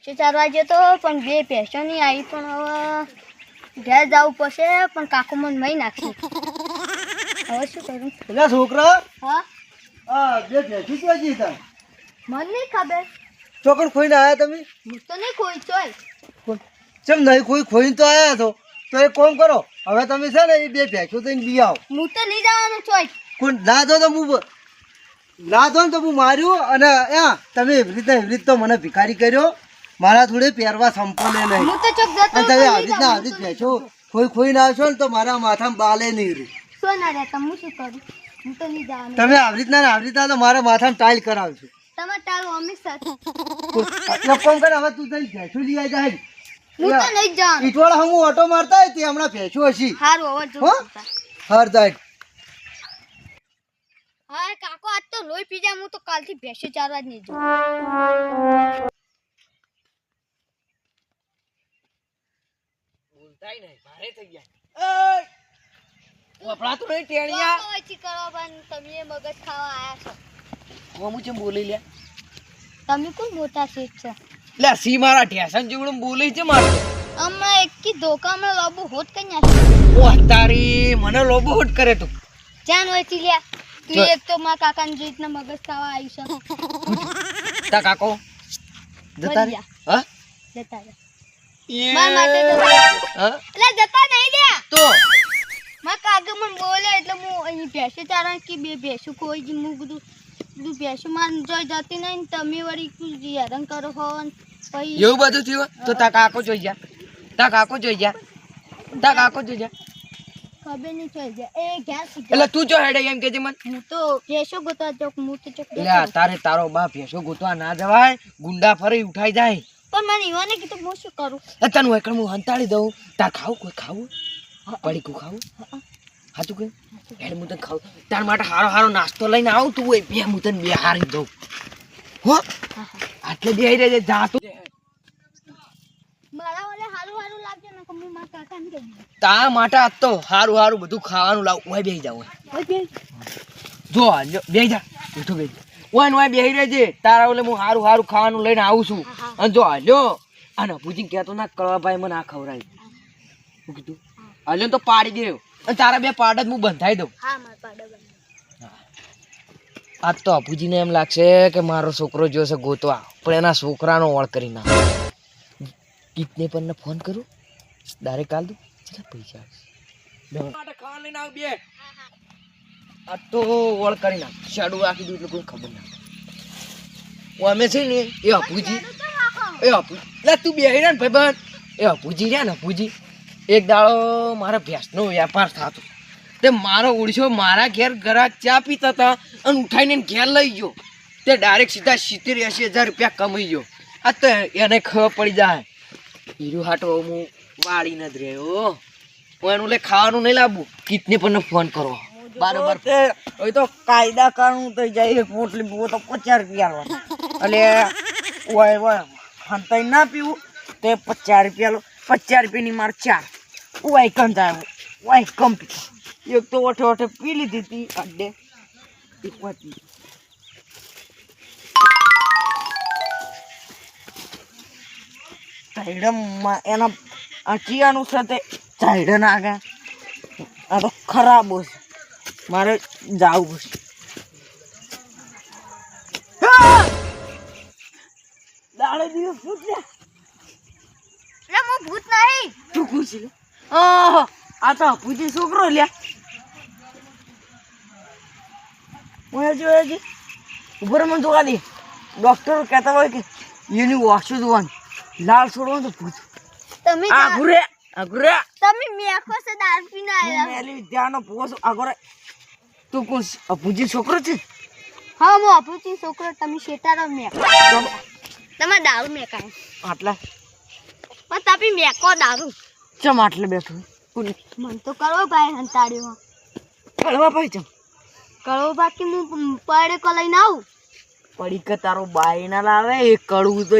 ભેંસો ચારવા ગયો તો પણ બે ભેંસો નહીં આવી પણ હવે ઘેર જવું પડશે પણ કાકુ મને મહી નાખશે હવે શું કરું એટલે છોકરા હા બે ભેંસી ક્યાં જઈ તા મને નહીં ખબર ચોકડ ખોઈને આવ્યા તમે હું તો નહીં કોઈ ચોય ચમ નહીં ખોઈને તો આવ્યા છો તો એક કામ કરો હવે તમે છે ને એ બે ભેંસો થઈને લઈ આવો હું તો નહીં જવાનું ચોય કોઈ ના દો તો હું ના દો ને તો હું માર્યું અને તમે એવી રીત તો મને ભિખારી કર્યો મારા થોડે પહેરવા સંપો લે નહીં હું તો ચોક જતો અને તમે આવી જ ભેંસો ખોઈને આવશો ને તો મારા માથામાં બાલે નહીં રહી શું ના રહેતા હું શું કરું હું તો નહીં જવાનું તમે આવી રીતના તો મારા માથામાં ટાઈલ કરાવશો તમે તારું અમી સાથે એટલે કોમ કરે હવે તું તઈ ભેંસો લઈ આવી જાય હું તો નહીં જવાનું ઈટવાળા હું ઓટો મારતા હોય તે હમણાં ભેંસો હશી સારું હવે જો હો હર દાઈટ હા કાકો આજ તો લોહી પી જાય હું તો કાલથી ભેંસો ચારવા જ નહીં જાઉં બોલતાય નહીં ભારે થઈ ગયા એ વપરા તો નહીં ટેણિયા તો ઓછી કરો પણ તમે મગજ ખાવા આયા છો કોમું છે બોલી લે તમે કોણ મોટા શેઠ છો લે સી મારા ઢેસન જીવડું બોલી છે મારે હમણાં એકી ધોકામાં લોબુ હોટ કઈ નાખ્યું ઓ તારી મને લોબો હોટ કરે તું જાન હોય થી લ્યા તું એક તો મારા કાકાની રીતના મગજ ખાવા આવી છે તા કાકો જતા રે હા જતા રહ્યા એ મારા માટે તો હા એટલે જતા નહીં રહ્યા તો મારા કાકા મને બોલે એટલે હું અહીં ભેંસો ચારવા કે બે ભેંસો કોઈ જ હું બધું ભેંસો માર જોઈ જતી નહીં ને તમે વળી હેરાન કરો હો ને પછી એવું બધું થયું તો તા કાકો જોઈ જા તા કાકો જોઈ જા તા કાકો જોઈ જા ખબર નહીં થઈ જાય એ ઘેર એટલે તું જો હેડે એમ કેજે મન હું તો ભેંસો ગોતવા ચોક હું તો ચોક લે તારે તારો બા ભેંસો ગોતવા ના જવાય ગુંડા ફરી ઉઠાઈ જાય પણ મને ઈવાને કીધું હું શું કરું એ તને એકણ હું હંતાડી દઉં તાર ખાવું કોઈ ખાવું પડીકું ખાવું હાચું કે હેડ હું તને ખાવું તાર માટે હારો નાસ્તો લઈને આવું તું એ બે હું તને બે હારી દઉં હો આટલે બે રહેજે જા તું મારા વાલે હારું હારું લાગશે ને કે હું મારા કાકાને કહી દઉં તા માટે આજ તો હારું બધું ખાવાનું લાવ ઓય બેહી જાવ જો બેહી જા ઉઠો બેહી ઓય ને ઓય બેહી રહેજે તારા ઓલે હું હારું ખાવાનું લઈને આવું છું અને જો હાલ્યો અને પૂછી કહેતો ના કળવા ભાઈ મને આ ખવડાવી હું કીધું હાલ્યો તો પાડી દેવ અને તારા બે પાડ જ હું બંધાઈ દઉં હા મારા પાડો બને આજ તો અપુજીને એમ લાગશે કે મારો છોકરો જોશે ગોતવા પણ એના છોકરાનો ઓળ કરી નાખ કિતને પર ફોન કરું ડાયરેક્ટ કાલ દઉં કેટલા પૈસા ખાવા લઈને આવ બે આ તો ઓળ કરી નાખ શાડું રાખી દઉં એટલે કોઈ ખબર ના અમે છે ને એ અપુજી લે તું બેહી રહ્યા ને ભાઈબંધ એ અપુજી રહ્યા ને અપુજી એક દાડો મારા ભેંસનો વેપાર થતો તે મારો ઓળશો મારા ઘેર ઘરા ચા પીતા હતા અને ઉઠાઈને ઘેર લઈ ગયો તે ડાયરેક્ટ સીધા 70-80 હજાર રૂપિયા કમાઈ ગયો આ તો એને ખબર પડી જાય હીરું હાટો હું વાળી નથી રહ્યો હું એનું લે ખાવાનું નહીં લાવવું કિતને પણ ફોન કરો બરાબર હવે તો કાયદા કાનૂન થઈ જાય એક પોટલી પીવો તો 50 રૂપિયા લેવાના એટલે ઓય હંતાઈ ના પીવું તે 50 રૂપિયા લો 50 રૂપિયાની માર ચા ઓય કમ થાય ઓય કમ પી એક તો ઓઠે પી લીધી હતી અડે એના ચિયાનું સાથે ઝાયડા ના ગયા આ તો ખરાબ છે મારે જાવું પડશે દાડે દિવસ ભૂત લે એટલે હું ભૂત નહીં તું ખુશી લે આ તો પૂછી છોકરો લ્યા ઓય ઉપર મને જોવા દે ડોક્ટર કહેતા હોય કે એની વાસુ જોવાનું લાલ છોડવાનું તો ભૂત તમે આગુરે તમે મેકો છે દારૂ પીને આયા મેલી વિદ્યાનો પોસ આગળ તું કોણ પૂજી છોકરો છે હા હું અપુચી છોકરો તમે શેતારો મેકો તમે દારૂ મેકાય આટલા પણ તમે મેકો દારૂ ચમ આટલે બેઠું મન તો કરો ભાઈ હંતાડ્યો કળવા ભાઈ ચમ કરો બાકી હું પડે કો લઈને આવું પડી કે તારો બાઈ ના લાવે એ કડવું તો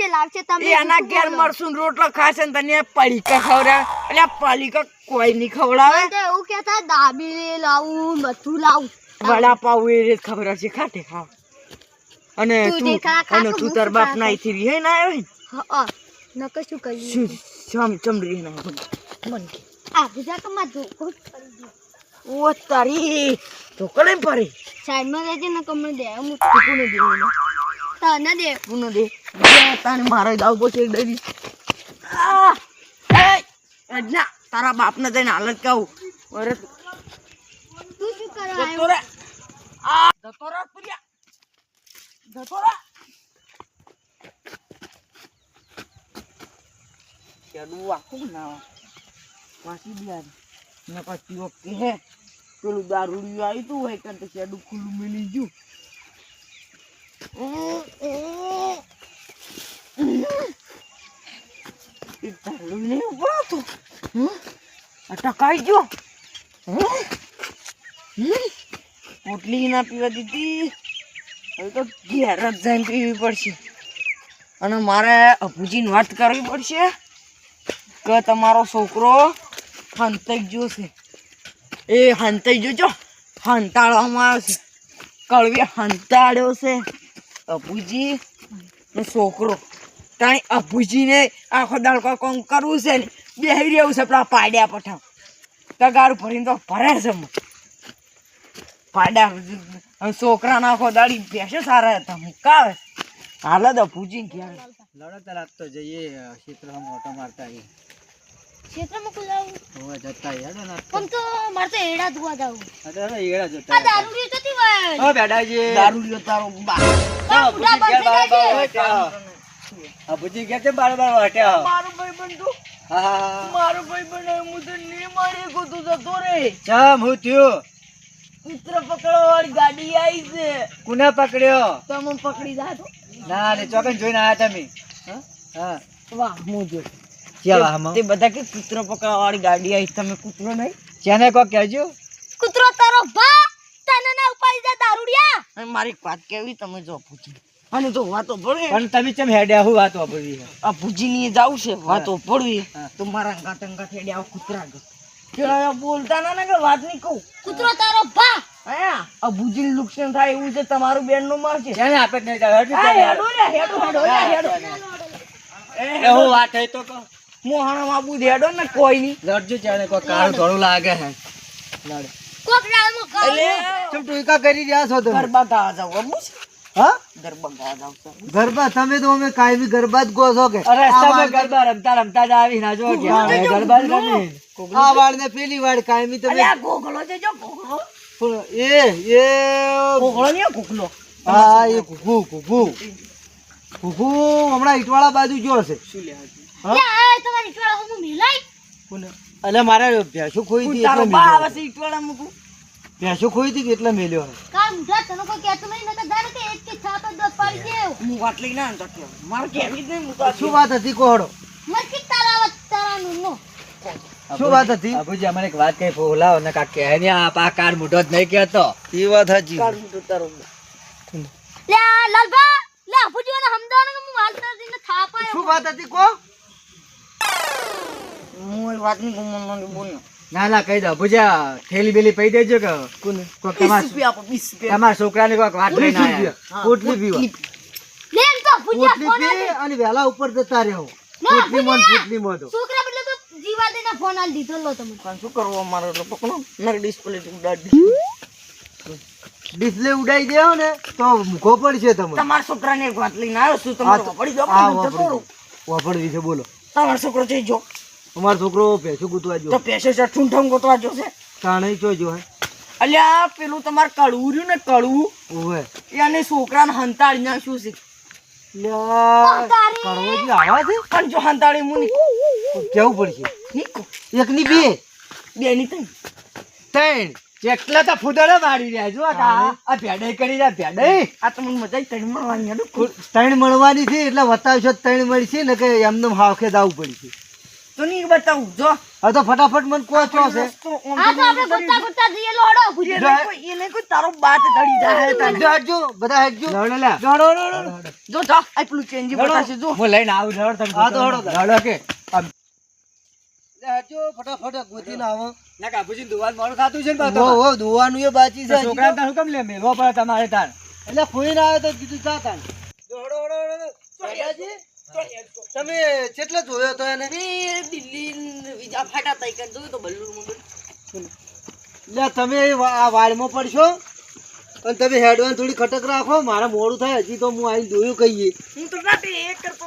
લાવશે તમે એના ઘેર મરસું રોટલો ખાશે ને તને પડીકા ખવડાવે એટલે આ પડીકા કોઈ નહીં ખવડાવે તો એવું કહેતા દાબી લાવું બધું લાવું વડાપાવ એ રીત ખબર હશે ખાટે ખાવ અને તું તાર બાપ ના થી હે ના આવ્યો હા નકર શું કર્યું શું ચમડી ના મન કે આ બીજા તો માં ધોકો જ કરી દો ઓ તારી તો કડે પડી સાઈડમાં રહેજે ને કમને દે હું કોને દેવું તને દે કોને દે તાને મારે દાવ પોચે દઈ આ એ ના તારા બાપને જઈને હાલત કહું અરે તું શું કરવા જતો આવ્યો રે આ જતો રે તુરિયા જતો રે કેડું આખું ના વાસી દિયા ને પછી ઓકે હે પેલું દારૂડિયું આવી તું હોય કે કેડું ખુલ્લું મિલી ગયું એ દારૂ નહીં ઉભરાતો અટકાઈ ગયો પોટલી ના પીવા દીધી હવે તો ઘેર જ જઈને પીવી પડશે અને મારે અપુજીને વાત કરવી પડશે કે તમારો છોકરો હંતાઈ ગયો છે એ હંતાઈ ગયો છો હંતાડવામાં આવ્યો છે કળવી હંતાડ્યો છે અપુજી ને છોકરો તાણી અપુજીને આખો દાડકો કોમ કરવું છે ને બેહી રહ્યું છે પેલા પાડ્યા પઠાવ તગારું ભરીને તો ભરે છે પાડ્યા છોકરા આખો દાડી બેસે સારા હતા મુકાવે હાલ જ અપુજી ગયા લડો તાર આજ તો જઈએ ક્ષેત્રમાં મોટો મારતા આવીએ ક્ષેત્રમાં ખુલાવું હવે જતા હેડો ને પણ તો મારે તો એડા ધોવા જાવું અત્યારે એડા આ જતા દારૂડિયો જતી વાર ઓ બેડાજી દારૂડિયો તારો બા આ બુઢા બંધ થઈ જાય છે. આ બુજી ગયા છે બાર વાટ્યા મારો ભાઈ બંધુ હા હા મારો ભાઈ બંધ હું તો નહીં મારી ગયો તું જતો રે ચમ હું થયું મિત્ર પકડવા વાળી ગાડી આવી છે કોને પકડ્યો તમે પકડી જાતો ના રે ચોકન જોઈને આયા તમે હા વાહ હું જો કેવા હમ તે બધા કે કૂતરો પકડવા વાળી ગાડી આવી તમે કૂતરો નહીં જેને કો કહેજો કૂતરો તારો ભા તને ના ઉપાડી દે દારૂડિયા અને મારી એક વાત કેવી તમે જો પૂછી અને જો વાતો પડે પણ તમે ચમ હેડ્યા હું વાત વાપરવી આ ભુજીની જાવ છે વાતો પડવી હા. તો મારા ગાટંગા થેડે આવ કૂતરા ગયો પેલા બોલતા ના કે વાત નહીં કહું કૂતરો તારો ભા આયા આ ભુજીને નુકસાન થાય એવું છે તમારું બેન નું મારશે જેને આપે નહીં જાવ હેડો આ હેડો રે હેડો હેડો રે હેડો એ હું વાત થઈ તો કહો મોહાણા બાબુ હેડો ને કોઈ નહીં લડજો જાણે કો કાળું ધોળું લાગે હે લડ કોક રામો એટલે ચમ ટુકા કરી રહ્યા છો તમે ગરબા ગાવા જાવ બસ હા ગરબા ગાવા જાવ છો ગરબા તમે તો અમે કાયમી ગરબા જ ગો છો કે અરે આ તમે વાળ- ગરબા રમતા રમતા જ આવી ના જો કે હા, ગરબા જ રમી આ વાળ ને પેલી વાળ કાયમી તમે અલ્યા ગોગલો છે જો ગોગલો એ ગોગલો ને ગોગલો હા એ કુકુ કુકુ કુકુ હમણાં ઈટવાળા બાજુ જો છે લે આ તમારી ચોળા હું મિલાઈ એટલે મારે ભેંસું ખોઈ હતી તારો એટલે બા મેલ્યો આવે છે ઈટવાડા મૂકું ભેંસું ખોઈ હતી કે એટલે મેલ્યો હે. કાલ મુઢા તને કોઈ કહેતો નહીં નકર જાણે કે એક કે છાપ જ દસ પાડી દેવ હું વાત લઈને આવ્યો તો કેમ મારે કેવી જ નહીં હું તો શું વાત હતી કોહડો મરકી તારા તારાનું નો શું વાત હતી અબુજી અમને એક વાત કઈ બોલાવો ને કાકે એને આ કાર મોટો જ નહીં કહેતો એ વાત સાચી કાઢું તો તારો લે આ લાલભા લે આપુજીને સમજાવને કે હું હાલતા દીને થાપાયો શું વાત હતી કો હું એ વાત નહીં કહું બોલ્યો ના ના કહી દો ભુજા થેલી બેલી પૈ દેજો કે કોને કોક તમારા તમારા છોકરાને કોક વાત લઈને આયા પોટલી પીવા લે એમ તો આપુજી પોટલી ફોન પી અને વહેલા ઉપર જતા રહ્યો ના, પોટલી માં પોટલી માં તો છોકરા બદલે તો જીવા દેના ફોન આલ દીધો લો તમે શું કરવો મારો એટલે પકડો મારી ડિસ્પ્લે ઉડાડી ડિસ્પ્લે ઉડાઈ દેવો ને તો મૂકો પડશે તમે તમારા છોકરાને એક વાત લઈને આવ્યો છું તમારો પડી દો આ પણ જતો રહું. વાપરવી છે બોલો તમારો છોકરો જઈ જો અમારો છોકરો ભેંસું ગુતવા તો જો પેસે ચઠું ઠમ ગોતવા જોશે તાણે જો હે અલ્યા પેલું તમારે કડવું રહ્યું ને કડવું ઓવે એને છોકરાને હંતાડી નાખ્યું છે કરવોજી આવા છે પણ જો હંતાડી મુની કેવું પડશે નીકો એકની બે બે ની તઈ ત્રણ કેટલા તો ફૂદડો મારી રહ્યા જો આ ભેડે કરી રહ્યા ભેડે આ તો મને મજા આવી તઈ મળવાની હેડું ત્રણ મળવાની છે એટલે બતાવશો તો ત્રણ મળશે ને કે એમને હાવખે દાવું પડશે તો નહીં બતાવું જો હવે તો ફટાફટ મને કહો છો છે રસ્તો ઓમ આ તો આપણે ગોતા ગોતા જઈએ લોડો આપુજી એને કોઈ તારો બાત દડી જાય તને. જો હટજો બધા હટજો લડો લે લડો. જો જા આ પેલું ચેન્જી બતાશે જો હું લઈને આવું લડો તમે હા તો હળો. લડો કે લે હટજો ફટાફટ ગોતીને આવો ના કાબુજી દુવાન મોડું થાતું છે ને ઓ ઓ દુવાનું એ બાકી છે હજી છોકરા તો. તાર હુકમ લે મેલવો પડે તમારે તાર એટલે ફોઈને આવ્યો તો કીધું જા તાણ. જો હળો, હળો, હળો. ચોર્યાજી? તમે કેટલે જોયો તો એને દિલ્હી બીજા ફાટા તઈ કરી જોયું તો બલ્લુ લે તમે આ વાળમાં પડશો અને તમે હેડવાન થોડી ખટક રાખો મારે મોડું થાય હજી તો હું આવીને જોયું કહીએ હું તો નાટે એ કરતો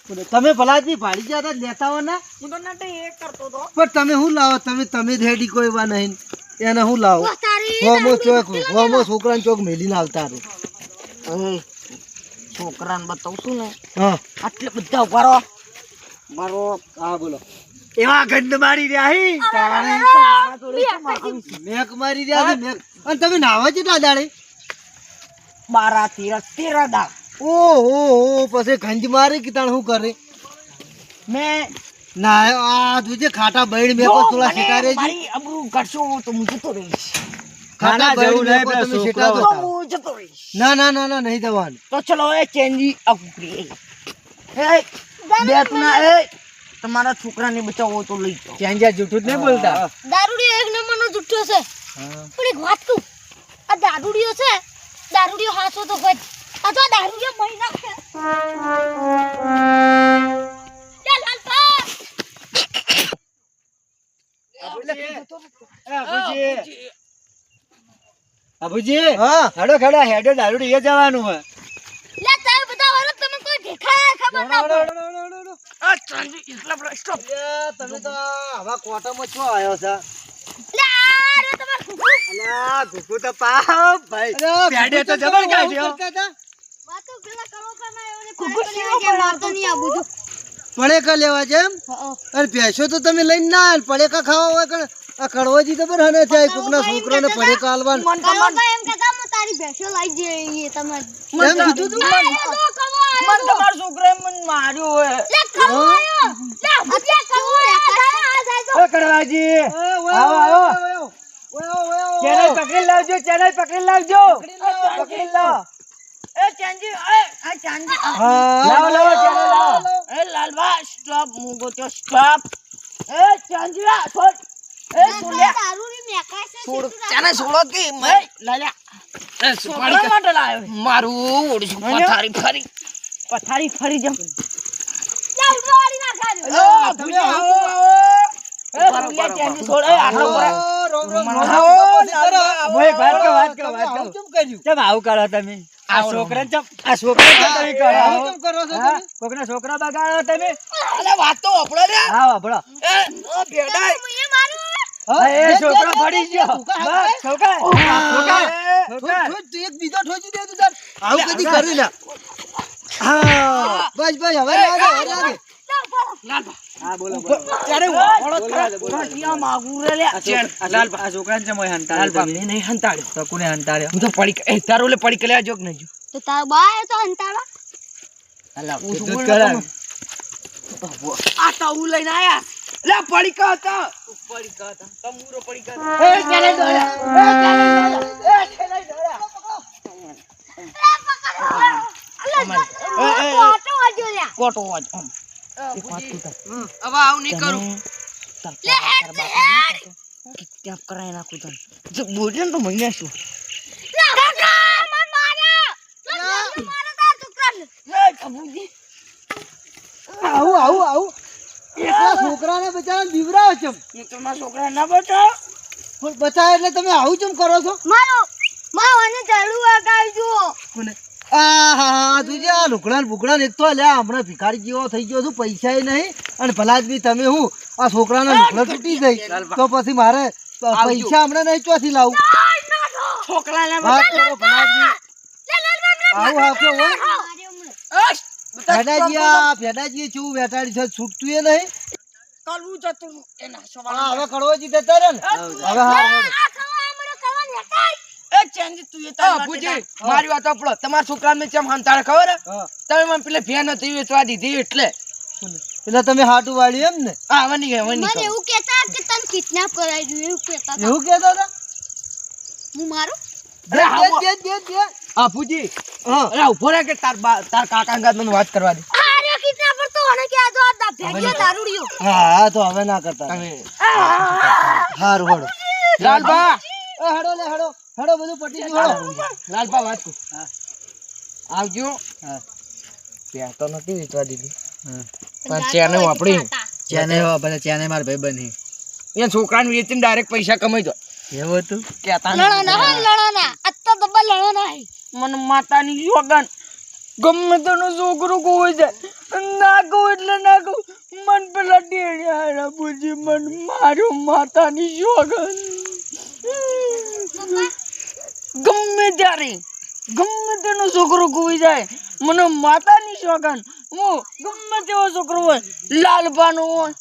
તો તમે ભલાજી ભાડી જતા લેતા હો ને હું તો નાટે એ કરતો તો પણ તમે શું લાવો તમે રેડી કોઈ વા નહીં એને શું લાવો વાહ, તારી હોમો દારૂડિયો ચોક હોમો છોકરાને ચોક મેલીને આવતા રે છોકરાને બતાવશું ને હા આટલે બધા ઉભા રહો મારો હા બોલો એવા ગંધ મારી રહ્યા મેક મારી રહ્યા છે મેક અને તમે નાવા કેટલા દાડે 12 13 દાળ ઓહો પછી ગંજ મારે કે તાણ શું કરે મેં ના આ તુજે ખાટા બૈડ મેં જો થોડા મને શિકારે છે મારી અબરૂ કરશો તો હું જતો રહીશ ખાટા બૈડ મેં તમે શિકાર તો દો હું જતો રહીશ ના નહીં દવાનું તો ચલો એ ચેન્જી અપરી એ બેટના એ તમારા છોકરાને બચાવો તો લઈ જાઓ ચેન્જા જૂઠું જ નહીં બોલતા દારૂડિયો એક નંબરનો જુઠ્ઠો છે પણ એક વાત કહું આ દારૂડિયો છે દારૂડિયો હાચો તો હોય આ તો દારૂડિયો મહિના છે લે લાલપા અબુજી હા હેડો હેડો દારૂ એ જવાનું હે લે તમે બધા વરો તમે કોઈ દેખાય ખબર ના પડે આ ચાંદી એટલા બધા સ્ટોપ તમે તો આવા કોટામાં છો આવ્યો છે લે આ રે તમાર કુકુ અલ્યા ભૂખું તો પાવ ભાઈ પેડે તો જબર કાઢ્યો વાતો પેલા કરો કરના એવને પડે કે મારતો નહીં આ બધું પડેકા લેવા છે એમ અને ભેંસો તો તમે લઈને ના આવે પડેકા ખાવા હોય કે આ કડવાજી તો બરાબર હને થાય કોકના છોકરાને પડેકા આલવાનું મન તો મન એમ કહેતા હું તારી ભેંસો લઈ જઈએ તમે એમ કીધું તું મન તમારા છોકરાએ મને માર્યો હોય લે કવો આયો લે ભૂતિયા કવો આ જાય તો ઓ કડવાજી આવો ચેનલ પકડી લાવજો પકડી લાવ એ ચાંદી એ આ ચાંદી લાવો ચેનલ લાવો એ લાલવા સ્ટોપ મુગો તો સ્ટોપ એ ચાંદીલા છોડ એ સુલ્યા દારૂની મેકાય છે છોડ ચાને છોડો કે મે લાલ્યા એ સુપાડી માટે લાયો મારું ઓડશું પથારી ફરી જમ લે ઉડવાડી ના ખાજો તમે આવો એ સુલ્યા ચાંદી છોડ એ આટલો પર વાત કરો કેમ કર્યું કેમ આવું કરો તમે આ છોકરા તમે કરો કેમ કરો છો હા? કોકના છોકરા બગાડો તમે અલે વાત તો ઓપડો રે હા વાપરો એ ઓ ભેડાય એ મારું એ છોકરા પડી ગયો બસ છોકરા એક બીજો ઠોકી દે તું તાર આવું કદી કરી ના હા બસ હવે રાગે હા બોલો ત્યારે ઓળો ત્યાં માગું રે લે આ છોકરાને ચમ હોય લાલબા મેં નહીં હંતાડ્યો તો કોને હંતાડ્યો હું તો પડી એ તારો લે પડી કલ્યા જોક નહીં જો તો તાર બાય તો હંતાવા અલા હું શું દૂધ બોલો કરાવ આ તો હું લઈને આયા લે પડી કા હતા તમુરો પડી કા એ ચાલે દોડા ઓટો વાજો લે કોટો વાજ એક વાત તું હવે આવ નહીં કરું લે હેડ કિડનેપ કરાય નાખું તને જો બોલે ને તો મહિના શું લે કાકા મન મારા તાર છોકરાને એ કબૂજી આવું એકલા છોકરાને બચારા દીવરાવ ચમ એ તો મારા છોકરા ના બચાવ પણ બચાય એટલે તમે આવું ચમ કરો છો મારો માવાને ઝાડુ વગાડજો કોને આ તુજે આ લુકડાન બુકડાન એક તો લ્યા હમણાં ભિખારી જેવો થઈ ગયો છું પૈસા નહીં અને ભલા જ બી તમે હું આ છોકરાના લુકડા તૂટી ગઈ તો પછી મારે પૈસા હમણાં નહીં ચોથી લાવું છોકરા ને વાત કરો ભલા જ બી આવું હાથે હોય ભેડાજી ચેવું બેટાડી છે છૂટતું એ નહીં કલવું જતું એના હા સવાલ હવે કડવાજી દેતા રે ને હવે હા એ ચેન્જ તું એ તાર પૂજી મારી વાત આપડો તમારા છોકરાને મેં ચમ હંતાડે ખબર હે? હા. તમે મને પેલે ભેન હતી વેચવા દીધી એટલે એટલે તમે હાટું વાળ્યું એમ ને હા વની મને એવું કહેતા કે તને કિડનેપ કરાવી દઉં એવું કહેતા હતા. એવું કહેતા હતા હું મારું દે. હા પૂજી હા અરે ઉભો રહે કે તાર કાકા અંગાત મને વાત કરવા દે અરે કિડનેપર તો મને કે આ તો આ ભેગિયો દારૂડિયો હા તો હવે ના કરતા તમે હારું હડો લાલબા હેડો બધું પટી ગયું હેડો લાલબા વાત કર આવજો હા પ્યા તો નથી વેચવા દીધી હા. પણ ચેને વાપરી ચેને બધા ચેને મારા ભાઈ બની એ છોકરાને વેચીને ડાયરેક્ટ પૈસા કમાઈ દો એવું હતું કહેતા લડો ના હા, લડો ના આજ તો ડબ્બા લડો ના મને માતાની સોગન ગમે તેનો છોકરો કોઈ જાય ના કહું એટલે ના કહું મન પેલા ટેણિયા પૂછી મન મારો માતાની સોગન ગમે ત્યારે ગમે તેનો છોકરો કોઈ જાય મને માતાની સોગન હું ગમે તેવો છોકરો હોય લાલબાનો હોય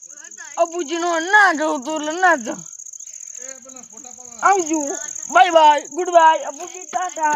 અબુજીનો હોય ના જવું તો એટલે ના જાઉં આવજો બાય બાય ગુડ બાય અબુજી ટાટા